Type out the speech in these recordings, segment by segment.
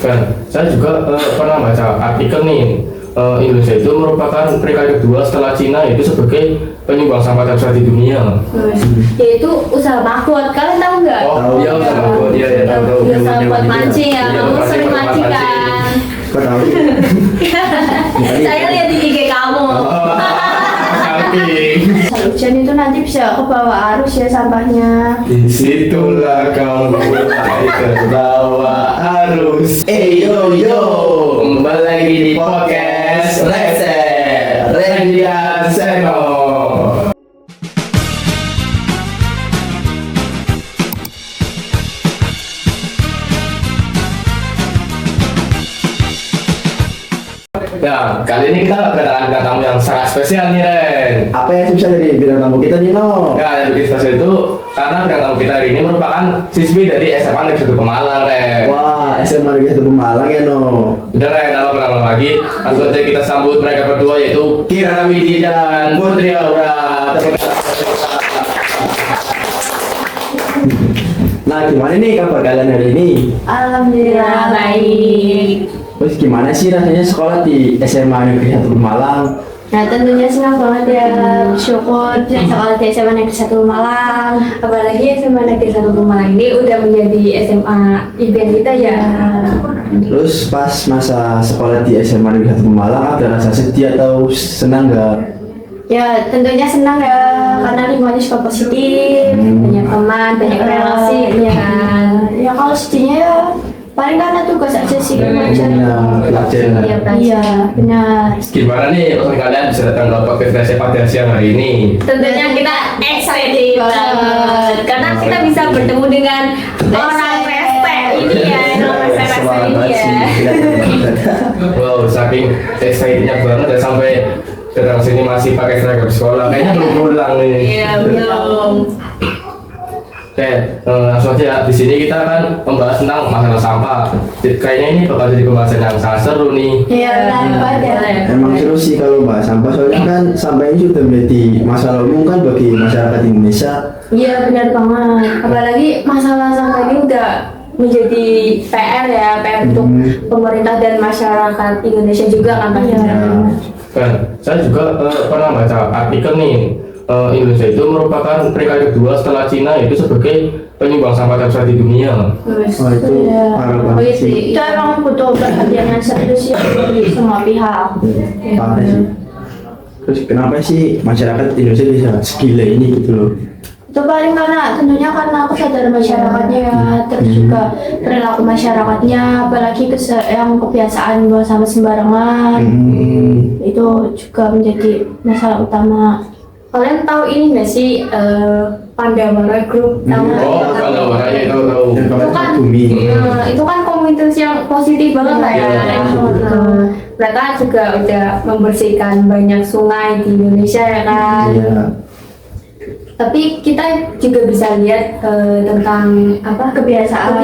Dan saya juga pernah baca artikel nih, Indonesia itu merupakan peringkat kedua setelah Cina itu sebagai penyumbang sampah terbesar di dunia. Yaitu usaha mahkot, kalian tahu nggak? Oh iya, usaha mahkot, iya ya tahu. Usaha buat mancing ya, Iya, kamu buat sering mancing, mancing buat kan? Kok tahu? Saya lihat di IG kamu. Samping. Hujan itu nanti bisa ke bawah arus ya sampahnya. Disitulah kamu mulai terbawa arus. Yo yo, kembali lagi di podcast Reset Rendian Seno. Nah, kali ini kita kedatangan bintang tamu yang sangat spesial nih, Ren. Apa yang bisa dari bintang tamu kita nih, No? Ya, yang lebih spesial itu karena bintang tamu kita hari ini merupakan siswi dari SMA Negeri 1 Pemalang, Ren. Wah, SMA Negeri 1 Pemalang ya, No? Udah, Ren, lama lagi langsung aja kita sambut mereka berdua, yaitu Kirana Widi dan Putri Aura. Nah, gimana nih kabar kalian hari ini? Alhamdulillah Baik. Terus gimana sih rasanya sekolah di SMA Negeri 1 Pemalang? Nah tentunya senang banget ya, bersyukur sekolah di SMA Negeri 1 Malang. Apalagi SMA Negeri 1 Pemalang ini udah menjadi SMA impian kita ya. Terus pas masa sekolah di SMA Negeri 1 Pemalang ada rasa sedih atau senang nggak? Ya tentunya senang ya, karena lingkungannya juga positif, Banyak teman, banyak relasi ya kan. Ya kalau sedihnya ya paling karena tugas aja sih kemarin. Pelajaran. Iya, Iya benar. Gimana nih kalau kalian bisa datang ke podcast Reset pada siang hari ini? Tentunya kita excited banget karena kita bisa bertemu dengan orang rese ini ya, orang rese ini ya. Wow, saking excitednya banget ya sampai datang sini masih pakai seragam sekolah. Kayaknya belum pulang nih. Iya belum. Oke, langsung aja. Di sini kita akan membahas tentang masalah sampah. Kayaknya ini bakal jadi pembahasan yang sangat seru nih. Iya benar banget. Emang seru sih kalau bahas sampah, soalnya kan sampah ini sudah menjadi masalah umum kan bagi masyarakat Indonesia. Iya benar banget. Apalagi masalah sampah ini udah menjadi PR ya, PR untuk pemerintah dan masyarakat Indonesia juga kan pastinya. Dan saya juga pernah baca artikel nih, Indonesia itu merupakan peringkat kedua setelah Cina itu sebagai penyumbang sampah terbesar di dunia. Wah, itu Iya. parah Oh banget iya sih. sih. Itu emang butuh perhatian yang serius ya dari semua pihak. Parah sih. Terus kenapa sih masyarakat Indonesia bisa segila ini gitu loh? Itu paling karena tentunya karena kesadaran masyarakatnya ya, terus juga perilaku masyarakatnya, apalagi yang kebiasaan buang sampah sembarangan, itu juga menjadi masalah utama. Kalian tahu ini nggak sih Pandawara Group? Tahu nggak? Oh, kalau warnanya itu tahu. Dan Itu kalau kan, bumi. itu kan komunitas yang positif banget lah ya. Iya, Mereka juga udah membersihkan banyak sungai di Indonesia ya kan. Iya. Tapi kita juga bisa lihat tentang apa kebiasaan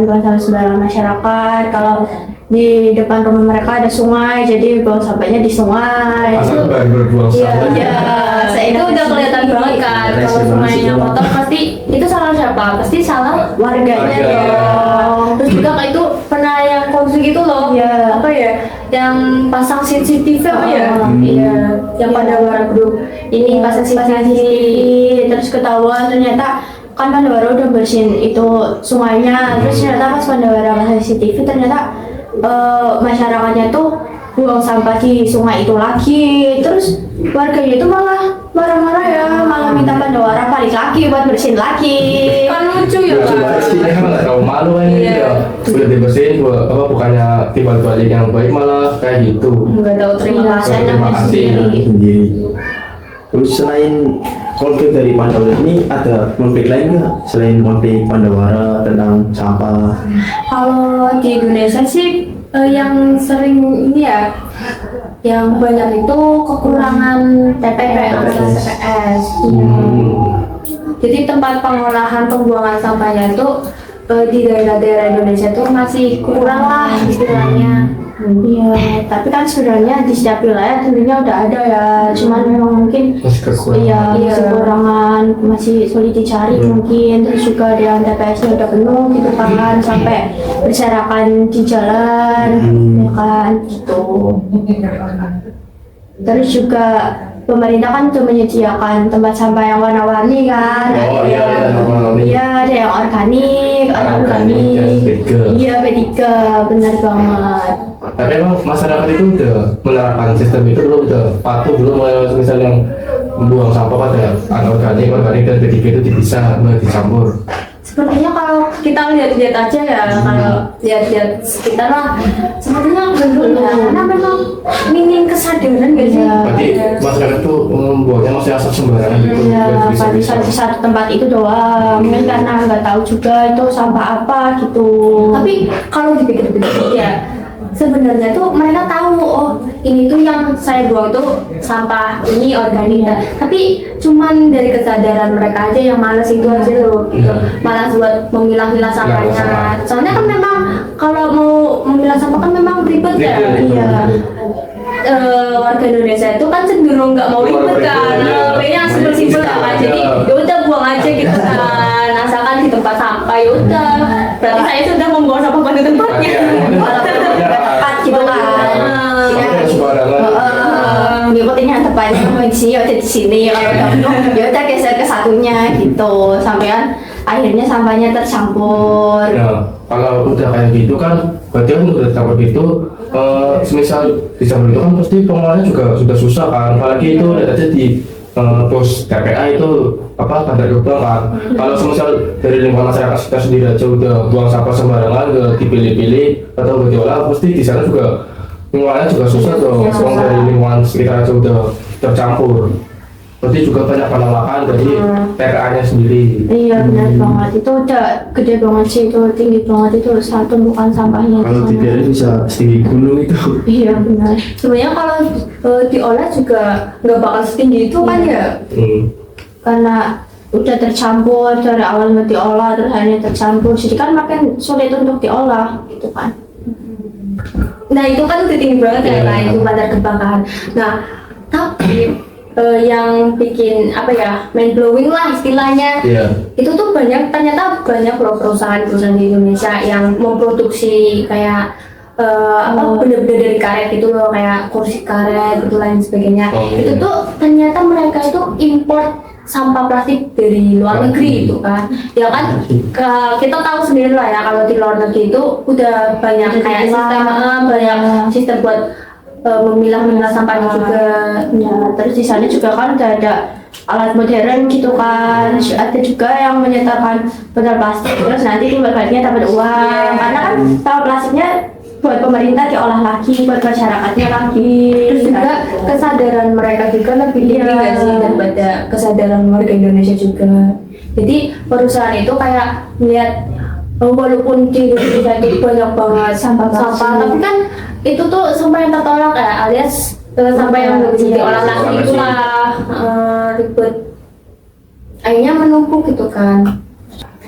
buang sampah sembarangan masyarakat. Kalau di depan rumah mereka ada sungai, jadi buang sampahnya di sungai. Asal bahan berbuang sampah. Iya, itu udah kelihatan banget kan. Kalau sungainya kotor pasti itu salah siapa? Pasti salah warganya Warga. dong. Terus juga kayak itu pernah yang konflik itu loh. Iya. Apa ya? Yang pasang CCTV apa ya? Iya. Yang Iya. Pandawara Group ini pasang CCTV. Terus ketahuan ternyata kan Pandawara udah bersihin itu sungainya, terus ternyata pas Pandawara pasang CCTV ternyata masyarakatnya tuh buang sampah di sungai itu lagi, terus warganya itu malah marah-marah ya, malah minta Pandawara balik lagi buat bersihin lagi. Kan lucu ya Lucu kan? banget sih. Mereka nggak tahu malu ini Iya. ya. Udah dibersihin, apa bukannya timbal balik yang baik malah kayak gitu. Nggak tahu terima Iya, kasih. Terima kasih. Sendiri. Terus selain konflik dari Pandawara ini ada konflik lain nggak selain konflik Pandawara tentang sampah? Kalau di Indonesia sih yang sering ini ya, yang banyak itu kekurangan TPS atau TPS. Jadi tempat pengolahan pembuangan sampahnya itu di daerah-daerah Indonesia itu masih kurang lah istilahnya. Iya, tapi kan sebenarnya di setiap wilayah tentunya udah ada ya, cuman memang mungkin Masih kekurangan. iya masih kekurangan, masih sulit dicari mungkin. Terus juga ada yang TPS-nya udah penuh gitu kan, sampai berserakan di jalan, ya kan gitu. Terus juga pemerintah kan tuh menyediakan tempat sampah yang warna-warni kan. Oh iya, warna-warni. Iya, ada yang organik, Organik, anorganik. B3. Iya, B3, benar banget. Tapi emang masyarakat itu udah menerapkan sistem itu belum, udah patuh belum, misal yang membuang sampah pada anorganik, organik dan B3 itu dipisah, nggak dicampur. Sepertinya kalau kita lihat-lihat aja ya, kalau lihat-lihat sekitar lah, sepertinya belum ya, karena memang minim kesadaran gak sih? Iya. Berarti masyarakat itu membuangnya masih asal sembarangan gitu. Iya, nggak pada bisa-bisa. satu tempat itu doang. Mungkin karena nggak tahu juga itu sampah apa gitu. Tapi kalau dipikir-pikir ya, sebenarnya tuh mereka tahu, oh ini tuh yang saya buang itu sampah ini organik ya. Tapi cuman dari kesadaran mereka aja yang malas itu aja loh gitu. Malas buat memilah-milah sampahnya. Soalnya kan memang kalau mau memilah sampah kan memang ribet ya. Iya. Warga Indonesia itu kan cenderung nggak mau ribet kan, pengennya simpel-simpel kan. Jadi ya udah buang aja gitu kan, asalkan di tempat sampah ya udah. Berarti saya sudah membuang sampah pada tempatnya. Tepat gitu kan. Sampai sembarangan. Ngikutin yang tepatnya, mau di sini ya udah di sini, kalau udah penuh ya udah geser ke satunya gitu, sampai kan akhirnya sampahnya tercampur. Nah, kalau udah kayak gitu kan, berarti kan udah tercampur gitu. Semisal dicampur itu kan pasti pengolahannya juga sudah susah kan, apalagi itu udah ada di pos TPA itu apa Bantar Gebang kan. Kalau semisal dari lingkungan masyarakat sekitar sendiri aja udah buang sampah sembarangan, gak dipilih-pilih atau gak diolah, pasti di sana juga pengolahannya juga susah tuh. Uang dari lingkungan sekitar aja udah tercampur. Berarti juga banyak penolakan dari TPA-nya sendiri. Iya benar banget, itu udah gede banget sih, itu tinggi banget itu saat tumpukan sampahnya. Kalau di sana. dibiarin bisa setinggi gunung itu. Iya benar. Sebenarnya kalau diolah juga nggak bakal setinggi itu kan ya. Karena udah tercampur dari awal nggak diolah terus akhirnya tercampur, jadi kan makin sulit untuk diolah gitu kan. Nah itu kan udah tinggi banget ya, Iya. nah itu Bantar Gebang kan. Nah tapi yang bikin apa ya, mind blowing lah istilahnya. Iya. Itu tuh ternyata banyak loh perusahaan-perusahaan di Indonesia yang memproduksi kayak bener-bener dari karet gitu loh, kayak kursi karet itu lain sebagainya. Oh, iya. Itu tuh ternyata mereka itu import sampah plastik dari luar negeri itu kan. Ya kan kita tahu sendiri lah ya, kalau di luar negeri itu udah banyak kayak sistem banyak sistem buat memilah-milah sampahnya juga. Ya, terus di sana juga kan udah ada alat modern gitu kan. Terus ada juga yang menyetorkan botol plastik, terus nanti timbal baliknya dapat uang. Karena kan sampah plastiknya buat pemerintah diolah lagi, buat masyarakatnya lagi. Terus juga kesadaran mereka juga lebih tinggi Iya. nggak sih daripada kesadaran warga Indonesia juga. Jadi perusahaan itu kayak melihat walaupun di Indonesia itu banyak banget Sampah plastik. tapi kan itu tuh sampah yang tertolak ya, alias sampah yang nggak bisa diolah lagi Iya. itulah ribet. Akhirnya menumpuk gitu kan.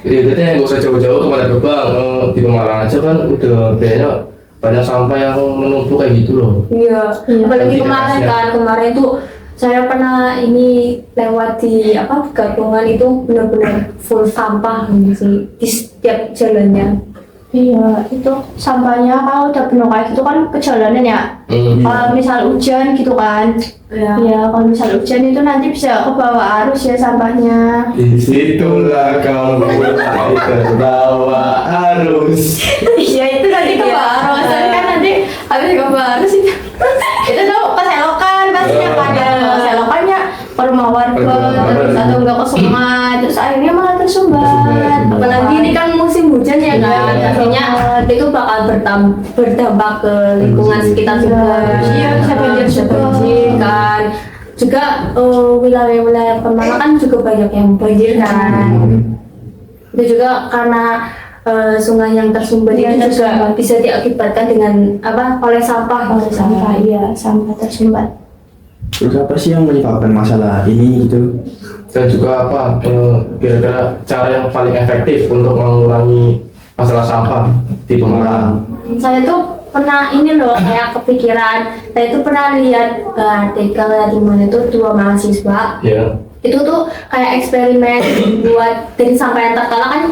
Jadi kita nggak usah jauh-jauh ke Bantar Gebang, di Pemalang aja kan udah kayaknya banyak sampah yang menumpuk kayak gitu loh. Iya, Iya. apalagi Nanti kemarin dikasih. kan, kemarin tuh saya pernah ini lewat di apa gabungan itu benar-benar full sampah gitu sih di setiap jalannya. Iya, itu sampahnya kalau udah penuh kayak gitu kan ke jalanan ya. Kalau misal hujan gitu kan, Iya. ya kalau misal hujan itu nanti bisa ke bawah arus ya sampahnya. Disitulah kamu mulai terbawa arus. Iya itu nanti ke bawah arus, tapi kan nanti habis ke bawah arus itu tuh ke selokan pastinya pada selokannya ke rumah warga terus atau enggak ke sungai, terus akhirnya malah tersumbat. Apalagi ini kan musim hujan ya kan, Iya. artinya itu bakal berdampak ke lingkungan sekitar juga. Iya, bisa banjir bisa juga. banjir kan. Juga wilayah-wilayah Pemalang kan juga banyak yang banjir kan. Itu juga karena sungai yang tersumbat Iya, itu juga tersumbat. bisa diakibatkan dengan apa, oleh sampah. Oleh sampah, iya sampah tersumbat. Terus apa sih yang menyebabkan masalah ini gitu? Dan juga apa kira-kira cara yang paling efektif untuk mengurangi masalah sampah di Pemalang? Saya tuh pernah ini loh kayak kepikiran. Saya itu pernah lihat artikel di mana itu 2 mahasiswa Ya. itu tuh kayak eksperimen buat dari sampah yang tertolak kan,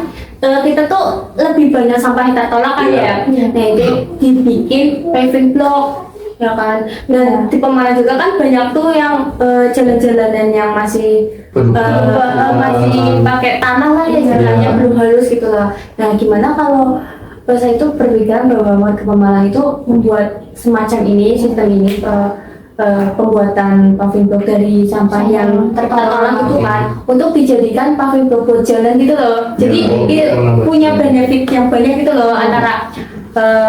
kita tuh lebih banyak sampah yang tertolak kan Iya. ya. Nah itu dibikin paving block ya kan. Dan di Pemalang juga kan banyak tuh yang jalan-jalanan yang masih masih pakai tanah lah ya, jalannya Iya. belum halus gitu loh. Nah gimana kalau saya itu berpikiran bahwa warga Pemalang itu membuat semacam ini, sistem ini, pembuatan paving block dari sampah yang tertolak itu kan, untuk dijadikan paving block buat jalan gitu loh. Jadi Ya, punya benefit yang banyak gitu loh, antara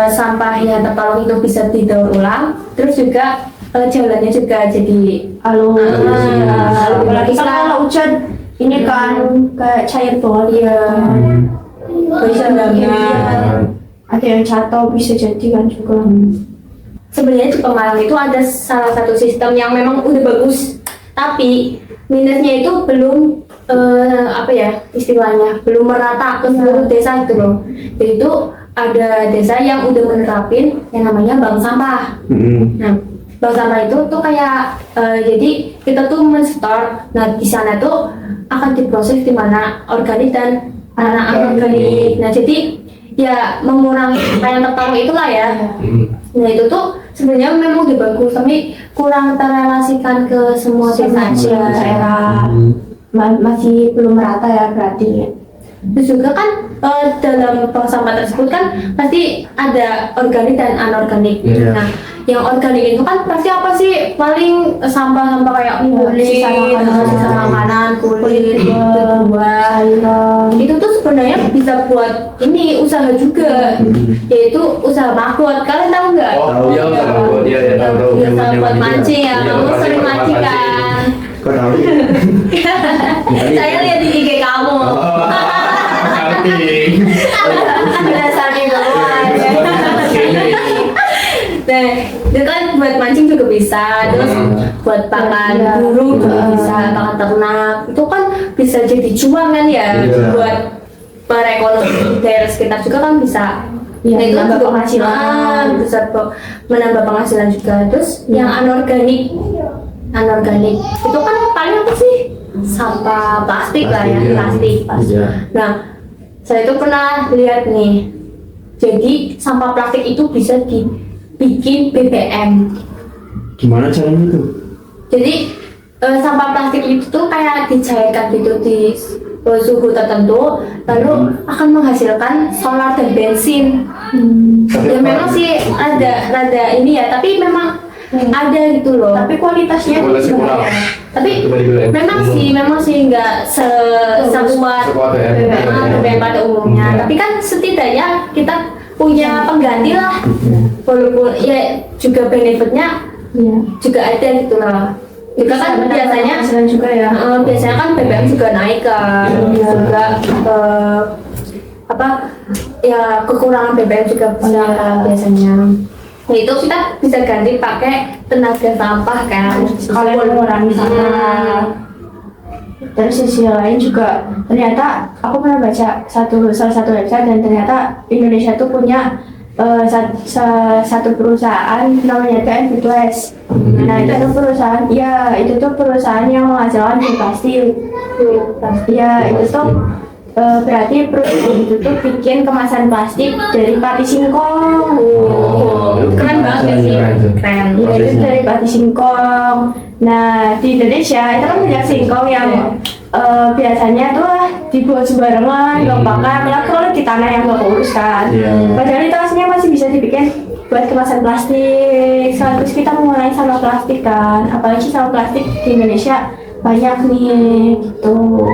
sampah yang tertolak itu bisa didaur ulang, terus juga jalannya juga jadi Apalagi kan kalau hujan ini kan kayak cair banget ya. bisa banget. Ada yang jatuh bisa jadi kan juga. Sebenarnya di Pemalang itu ada salah satu sistem yang memang udah bagus, tapi minusnya itu belum apa ya istilahnya, belum merata ke seluruh desa gitu loh. Jadi itu ada desa yang udah menerapin yang namanya bank sampah. Nah, bank sampah itu tuh kayak jadi kita tuh men-store. Nah, di sana tuh akan diproses di mana organik dan anorganik. Nah, jadi ya mengurangi sampah yang tertolak itulah ya. Nah, itu tuh sebenarnya memang udah bagus, tapi kurang terrelasikan ke semua desa aja. Daerah masih belum merata ya berarti. Terus juga kan dalam bank sampah tersebut kan pasti ada organik dan anorganik. Iya. Nah, yang organik itu kan pasti apa sih? Paling sampah-sampah kayak kulit, sisa makanan, kulit, buah. Itu tuh sebenarnya bisa buat ini usaha juga, yaitu usaha maggot. Kalian tahu nggak? Oh, iya, tahu. Iya, tahu. Biasa buat mancing ya. Iya, Kamu buat sering mancing, mancing buat kan? Kok tahu? Saya lihat di IG kamu. Marketing. Berdasarkan doang. Nah, itu kan buat mancing juga bisa, terus buat pakan burung juga bisa, pakan ternak. Itu kan bisa jadi cuan kan ya, Iya. buat perekonomian daerah sekitar juga kan bisa. Iya, Nah, itu menambah juga penghasilan. bisa menambah penghasilan juga. Terus yang anorganik itu kan paling apa sih? Sampah plastik lah ya, Plastik, plastik. Iya. Nah, saya itu pernah lihat nih. Jadi sampah plastik itu bisa dibikin BBM. Gimana caranya itu? Jadi sampah plastik itu tuh kayak dicairkan gitu di suhu tertentu, lalu akan menghasilkan solar dan bensin. Ya memang sih rada ini ya, tapi memang ada gitu loh. Tapi kualitasnya Kualitasnya kurang. Tapi Coba dibilang. memang sih nggak sekuat Sekuat BBM. BBM pada umumnya. Tapi kan setidaknya kita punya pengganti lah. Walaupun ya juga benefitnya juga ada gitu lah. Juga kan biasanya juga ya. biasanya kan BBM juga naik kan. Juga apa ya kekurangan BBM juga bisa biasanya. Nah, itu kita bisa ganti pakai tenaga sampah kan. Kalian mengurangi sampah. Dari sisi lain juga ternyata aku pernah baca salah satu website, dan ternyata Indonesia tuh punya satu perusahaan namanya TN Foodwaste. Nah itu ada perusahaan, ya itu tuh perusahaan yang menghasilkan plastik. Ya itu tuh berarti perusahaan itu tuh bikin kemasan plastik dari pati singkong. Keren banget sih. Keren. Ya, itu dari pati singkong. Nah di Indonesia itu kan banyak singkong yang biasanya tuh dibuat sembarangan, nggak bakar, apalagi kalau di tanah yang nggak keurus kan. Padahal itu aslinya masih bisa dibikin buat kemasan plastik. Sekaligus kita mengurangi sampah plastik kan, apalagi sampah plastik di Indonesia banyak nih gitu.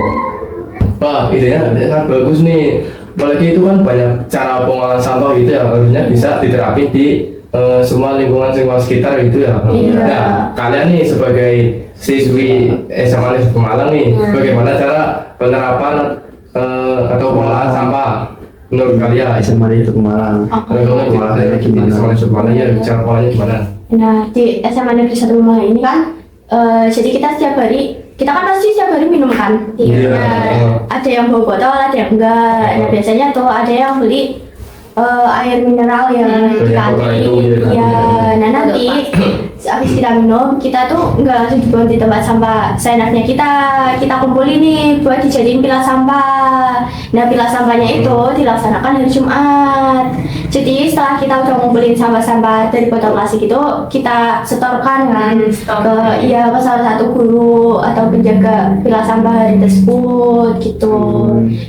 Wah, idenya kan bagus nih. Apalagi itu kan banyak cara pengolahan sampah gitu ya, harusnya bisa diterapin di semua lingkungan sekitar gitu ya. Iya. Nah, kalian nih sebagai siswi SMA Negeri Pemalang nih, bagaimana cara penerapan atau pengolahan sampah menurut kalian? SMA itu Pemalang. Menurut kalian gimana? SMA Negeri Pemalang ya, cara polanya gimana? Nah di SMA Negeri 1 Pemalang ini kan jadi kita kan pasti setiap hari minum kan. Iya. Nah, ada yang bawa botol, ada yang enggak. Nah biasanya tuh ada yang beli air mineral yang Yang kotor itu, ya. Nah nanti habis kita minum, kita tuh nggak langsung dibuang di tempat sampah. Seenaknya kita kumpulin nih buat dijadiin pilah sampah. Nah pilah sampahnya itu dilaksanakan hari Jumat. Jadi setelah kita udah ngumpulin sampah-sampah dari botol plastik itu, kita setorkan kan ke salah satu guru atau penjaga pilah sampah hari tersebut gitu.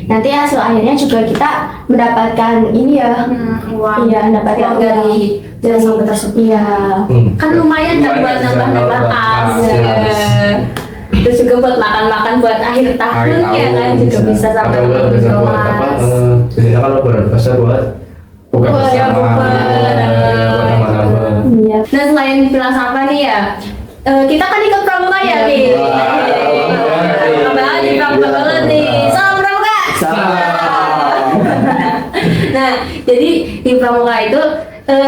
Nanti hasil akhirnya juga kita mendapatkan ini ya. Uang. Iya, mendapatkan Uang dari sampah tersebut. Iya. Kan lumayan kan buat nambah-nambah as. Terus juga buat makan-makan buat akhir tahun ya kan juga bisa sampai atau bisa buat apa? Biasanya kalau bulan puasa buat buka Buat ya, bersama, buat. buat nambah-nambah. Iya. Nah selain pilah sampah nih ya, kita kan ikut pramuka ya nih. Di pramuka banget nih. Salam pramuka. Nah jadi di pramuka itu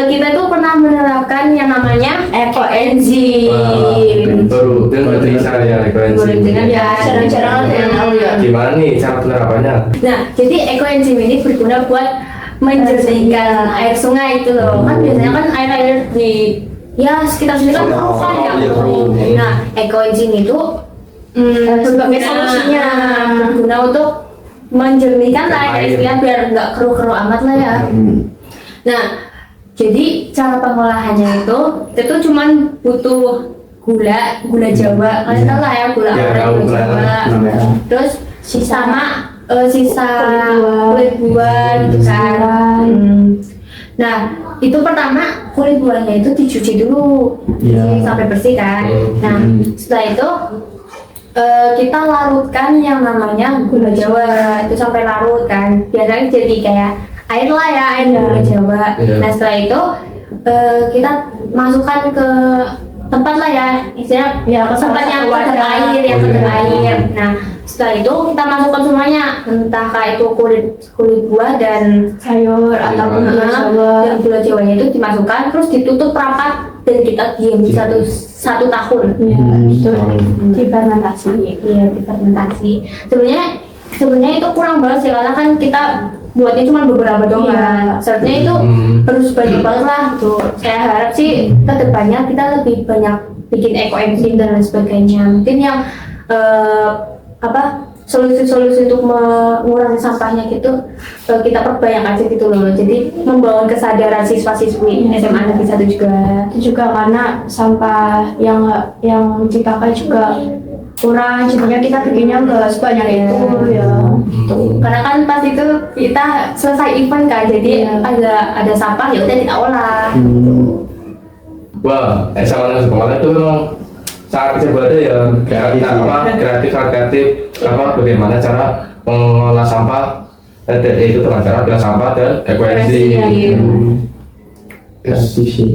kita tuh pernah menerapkan yang namanya ekoenzim. Baru dan berarti saya Boleh dengan referensi. ya Jarang-jarang ada yang tahu ya. Gimana nih cara penerapannya? Nah, jadi ekoenzim ini berguna buat menjernihkan air sungai itu loh. Kan biasanya kan air-air di ya sekitar sini kan keruh kan ya keruh. Nah, ekoenzim itu Sebagai solusinya. berguna untuk menjernihkan air istilah biar nggak keruh-keruh amat lah ya. Nah, jadi cara pengolahannya itu cuman butuh gula Jawa, kalian tahu lah ya gula Ya, aren, tahu gula gula Jawa. aren. Terus sama sisa Kulit kulit buah gitu kan. Nah, itu pertama kulit buahnya itu dicuci dulu, Iya. dicuci sampai bersih kan. Nah, setelah itu kita larutkan yang namanya gula Jawa itu sampai larut kan, biar jadi kayak air lah ya, air gula Jawa. Iya. Nah setelah itu kita masukkan ke tempat lah ya, istilahnya Ya, ke tempat yang salah satu kadar wadah. air, yang kadar air. Nah setelah itu kita masukkan semuanya, entah kayak itu kulit buah dan Sayur ataupun gula Nah, Jawa. dan gula Jawanya itu dimasukkan, terus ditutup rapat dan kita diam satu tahun. Ya, itu difermentasi. Iya, difermentasi. Sebenarnya itu kurang banget sih karena kan kita buatnya cuma beberapa doang Iya. kan. Sebenarnya itu harus banyak banget lah tuh. Saya harap sih kedepannya kita lebih banyak bikin ekoenzim dan lain sebagainya. Mungkin yang solusi-solusi untuk mengurangi sampahnya gitu kita perbanyak aja gitu loh. Jadi membangun kesadaran siswa-siswi SMA Negeri 1 juga. Itu juga karena sampah yang dipakai juga kurang, jadinya kita bikinnya nggak sebanyak itu ya. Karena kan pas itu kita selesai event kan, jadi ada sampah ya udah kita olah. Wah, SMA sekolah itu memang sangat bisa berada ya kreatif bagaimana cara mengolah sampah itu dengan cara pilah sampah dan ekoenzim. Kreatif sih.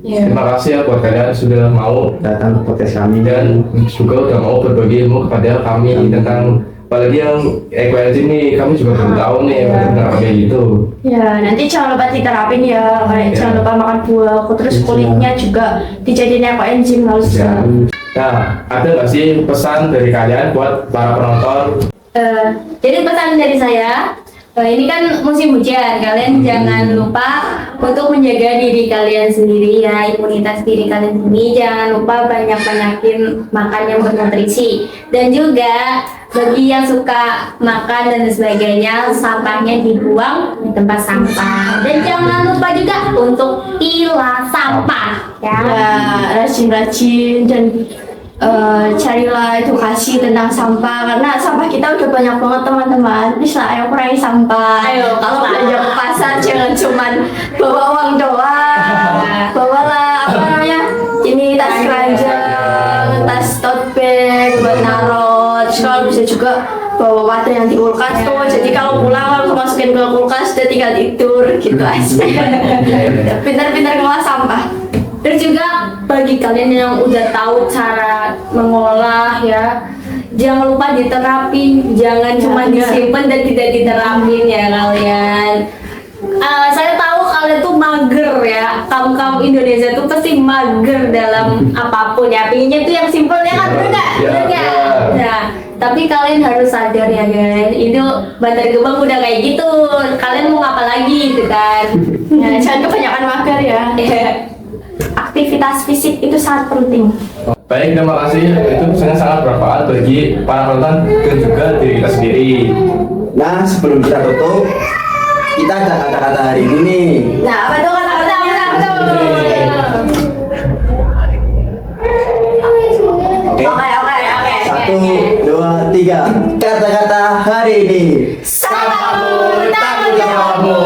Terima kasih ya buat kalian sudah mau Datang ke podcast kami dan juga udah mau berbagi ilmu kepada kami tentang apalagi yang ekoenzim nih, kami juga belum tahu nih tentang kayak gitu. Ya, nanti jangan lupa diterapin ya. Kayak jangan lupa makan buah, terus kulitnya juga dijadiin ekoenzim harus. Ya. Nah, ada nggak sih pesan dari kalian buat para penonton? Jadi pesan dari saya, ini kan musim hujan, kalian jangan lupa untuk menjaga diri kalian sendiri ya, imunitas diri kalian sendiri. Jangan lupa banyak-banyakin makan yang bernutrisi. Dan juga bagi yang suka makan dan sebagainya, sampahnya dibuang di tempat sampah. Dan jangan lupa juga untuk pilah sampah ya. Ya, rajin-rajin dan carilah edukasi tentang sampah karena sampah kita udah banyak banget teman-teman. Bisa ayo kurangi sampah. Ayo, Kalau sampah. belanja ke pasar jangan cuman bawa uang doang. Bawalah apa namanya? Ini tas keranjang, tas tote bag buat naro. Terus kalau bisa juga bawa wadah yang di kulkas tuh. Jadi kalau pulang langsung masukin ke kulkas udah tinggal tidur gitu aja. Pintar-pintar ngolah sampah. Terus juga bagi kalian yang udah tahu cara mengolah ya, jangan lupa diterapin, jangan cuma disimpan dan tidak diterapin ya kalian. Saya tahu kalian tuh mager ya, kaum Indonesia tuh pasti mager dalam apapun ya, pinginnya tuh yang simpel ya kan, bener nggak? Ya, Bener nggak? ya. Nah, Tapi kalian harus sadar ya guys, itu Bantar Gebang udah kayak gitu. Kalian mau apa lagi gitu kan? Ya, jangan kebanyakan mager ya. Aktivitas fisik itu sangat penting. Baik, terima kasih. Itu sangat bermanfaat bagi para penonton dan juga diri kita sendiri. Nah, sebelum kita tutup, kita ada kata-kata hari ini nih. Nah, apa tuh kata-katanya? Oke. 1, 2, 3. Kata-kata hari ini. Salam Tanggung jawabmu.